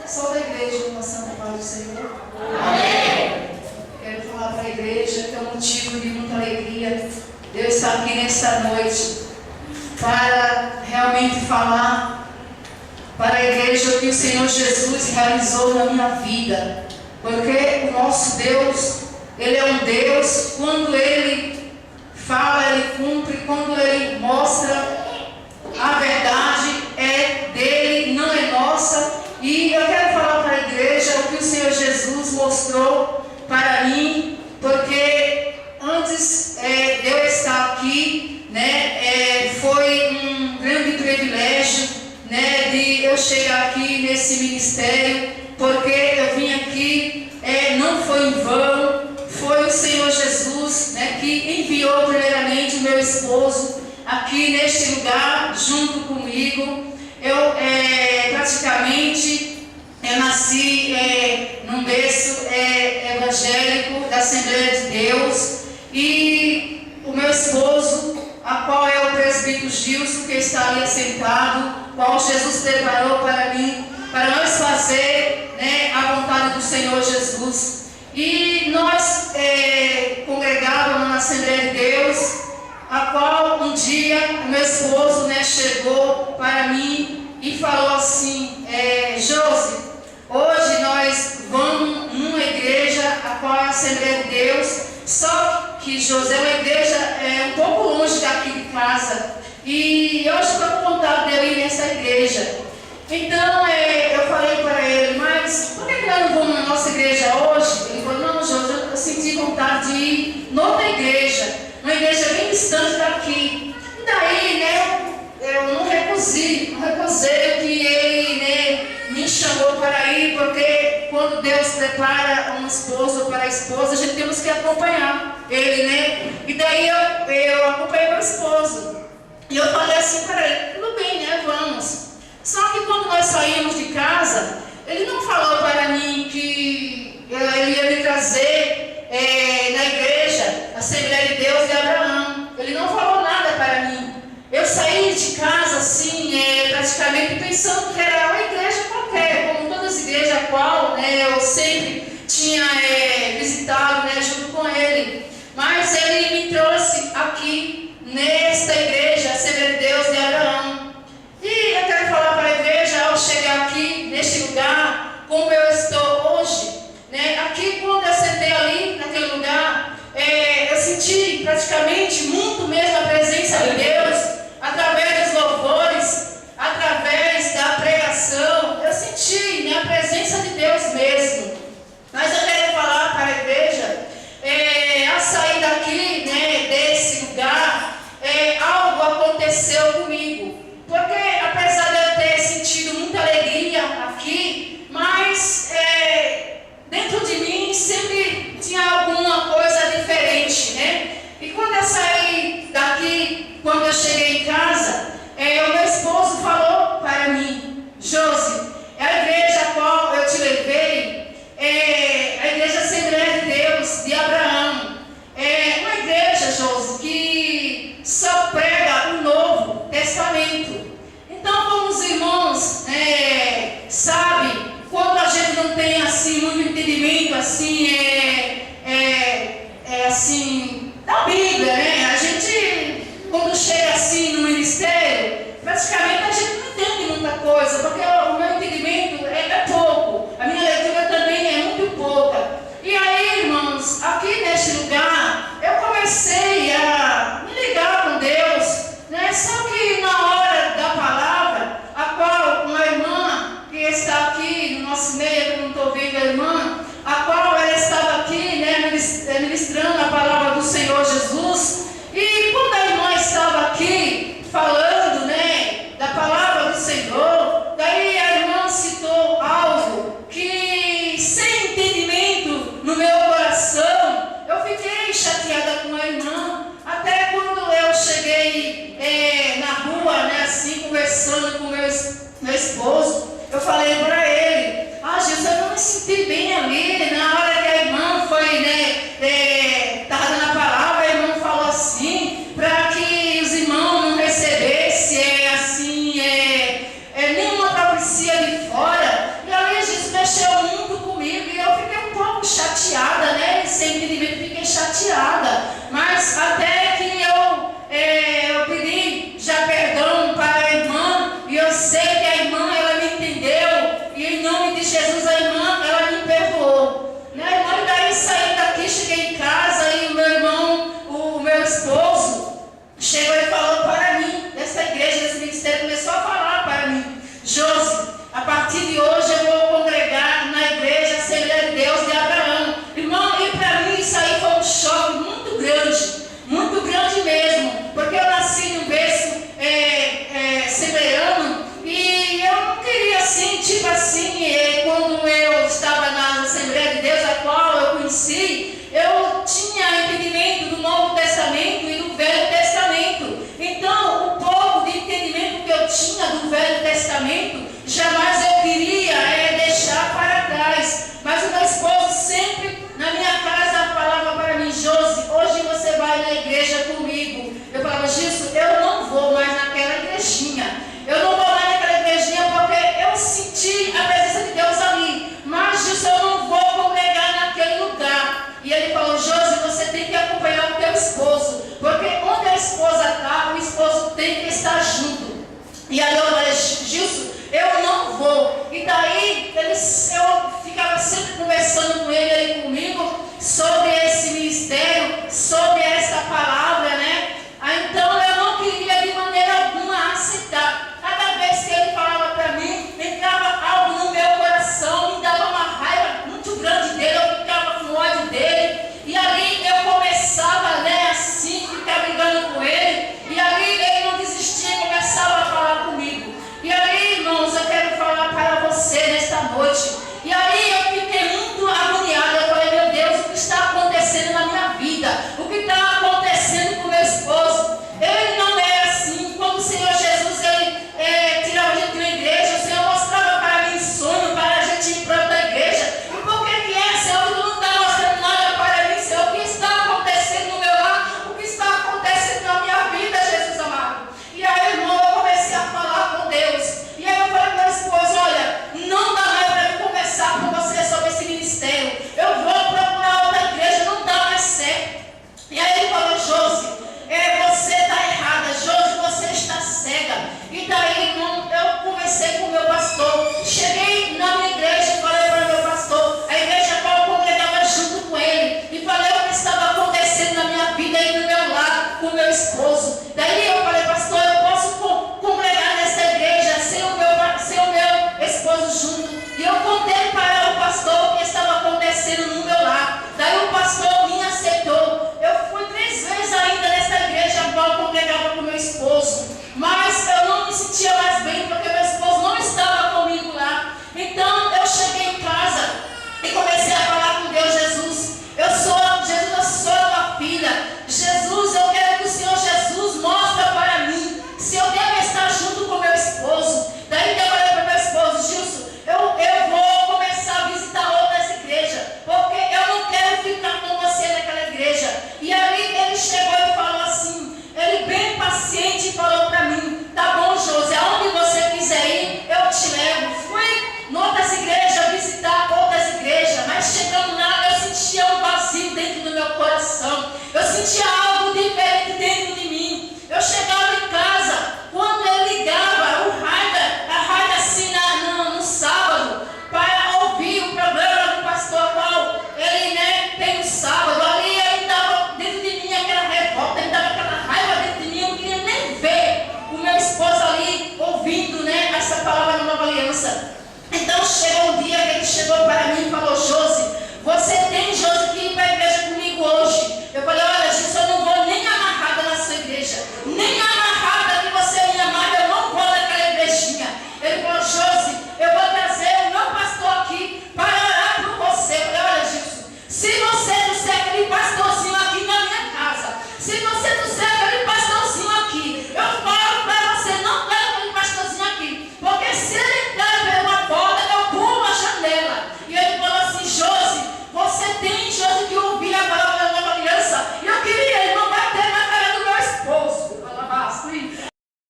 Só da igreja, uma santa paz do Senhor. Amém. Quero falar para a igreja que é um motivo de muita alegria Deus estar aqui nesta noite para realmente falar para a igreja o que o Senhor Jesus realizou na minha vida. Porque o nosso Deus, Ele é um Deus, quando Ele fala, Ele cumpre, quando Ele mostra, a verdade é dele, não é nossa. E eu quero falar para a igreja o que o Senhor Jesus mostrou para mim, porque antes de eu estar aqui, foi um grande privilégio, de eu chegar aqui nesse ministério, porque eu vim aqui, não foi em vão, foi o Senhor Jesus, que enviou primeiramente o meu esposo aqui neste lugar, junto comigo. Eu nasci num berço evangélico da Assembleia de Deus, e o meu esposo, a qual é o presbítero Gilson, que está ali assentado, qual Jesus preparou para mim, para nós fazer a vontade do Senhor Jesus. E nós congregávamos na Assembleia de Deus, a qual um dia o meu esposo chegou para mim e falou assim: Josi, hoje nós vamos numa igreja, a qual é a Assembleia de Deus, só que Josi é uma igreja um pouco longe daqui de casa, e hoje estou com vontade de eu ir nessa igreja. Então eu falei para ele: mas por que nós não vamos na nossa igreja hoje? Ele falou: não, Josi, eu senti vontade de ir noutra igreja, uma igreja bem distante daqui. E daí, eu não recusei o que ele me chamou para ir, porque quando Deus prepara um esposo para a esposa, a gente temos que acompanhar ele, E daí eu acompanhei meu esposo. E eu falei assim para ele: tudo bem, vamos. Só que quando nós saímos de casa, ele não falou para mim que ele ia me trazer na igreja, Assembleia de Deus de Abraão. Ele não falou nada para mim. Eu saí de casa assim, praticamente pensando que era uma igreja qualquer, como todas as igrejas a qual eu sempre tinha visitado junto com ele. Mas ele me trouxe aqui nesta igreja, Assembleia de Deus de Abraão. E eu quero falar para a igreja, ao chegar aqui neste lugar, como eu estou hoje, aqui quando eu sentei ali naquele lugar, eu senti praticamente muito mesmo a presença de Deus, através dos louvores, através da pregação. Eu senti a presença de Deus mesmo. Mas eu quero falar para a igreja, ao sair daqui, desse lugar, algo aconteceu comigo. Porque apesar de eu ter sentido muita alegria aqui, mas dentro de mim sempre tinha alguma coisa diferente, E quando eu saí daqui, quando eu cheguei em casa, o meu esposo falou para mim: Josi, a igreja a qual eu te levei é a igreja Assembleia de Deus de Abraão. É uma igreja, Josi, que só prega o Novo Testamento. Então, como os irmãos sabem, quando a gente não tem assim muito entendimento assim da Bíblia, a gente, quando chega assim no ministério, praticamente a gente não entende muita coisa, porque o meu entendimento é pouco, a minha leitura também é muito pouca. E aí, irmãos, aqui neste lugar, eu comecei a me ligar com Deus, Só que na hora da palavra, a qual uma irmã que está aqui no nosso meio, eu não estou vendo a irmã, a qual ela estava aqui, ministrando a palavra do Senhor Jesus, e quando a irmã estava aqui falando, da palavra do Senhor, daí a irmã citou algo que, sem entendimento no meu coração, eu fiquei chateada com a irmã, até quando eu cheguei na rua, assim, conversando com meu esposo, eu falei para ele: Jesus, eu não me senti bem ali, na hora que a irmã foi, estava dando a palavra, a irmã falou assim, para que os irmãos não recebessem, nenhuma profecia de fora, e ali Jesus chateada. Mas até que eu pedi já perdão para a irmã, e eu sei que a irmã, ela me entendeu, e em nome de Jesus, a irmã, ela me perdoou. Né, irmã? E daí saí daqui, cheguei em casa, e o meu irmão, o meu esposo, chegou e falou para mim, dessa igreja, desse ministério, começou a falar para mim: Josi, a partir de hoje eu vou congregar na igreja Assembleia de Deus de Abraão. Irmão, e para mim isso aí foi um choque muito grande mesmo, porque eu nasci num berço assembleiano, e eu não queria assim, tipo assim, quando eu estava na Assembleia de Deus, a qual eu conheci, eu tinha entendimento do Novo Testamento e do Velho Testamento. Então, o pouco de entendimento que eu tinha do Velho Testamento, jamais eu queria deixar para trás. Mas o meu esposo sempre na minha casa falava para mim: Josi, hoje você vai na igreja comigo. Eu falava: Gilson, eu não vou mais naquela igrejinha. Eu não vou mais naquela igrejinha porque eu senti a presença de Deus ali. Mas, Gilson, eu não vou congregar naquele lugar. E ele falou: Josi, você tem que acompanhar o teu esposo, porque onde a esposa está, o esposo tem que estar junto. E aí eu falei: Gilson, eu não vou. E daí eu ficava sempre conversando com ele e comigo sobre esse ministério, sobre essa palavra, né? Então eu não queria de maneira alguma aceitar. Cada vez que ele falava para mim, entrava algo no meu coração, me dava uma raiva muito grande dele, eu ficava com ódio dele. E ali eu começava, né, assim, ficar brigando com ele. E ali ele não desistia e começava a falar comigo. E aí, irmãos, eu quero falar para você nesta noite. E aí eu fiquei muito agoniada. Eu falei: meu Deus, o que está acontecendo na minha vida? O que está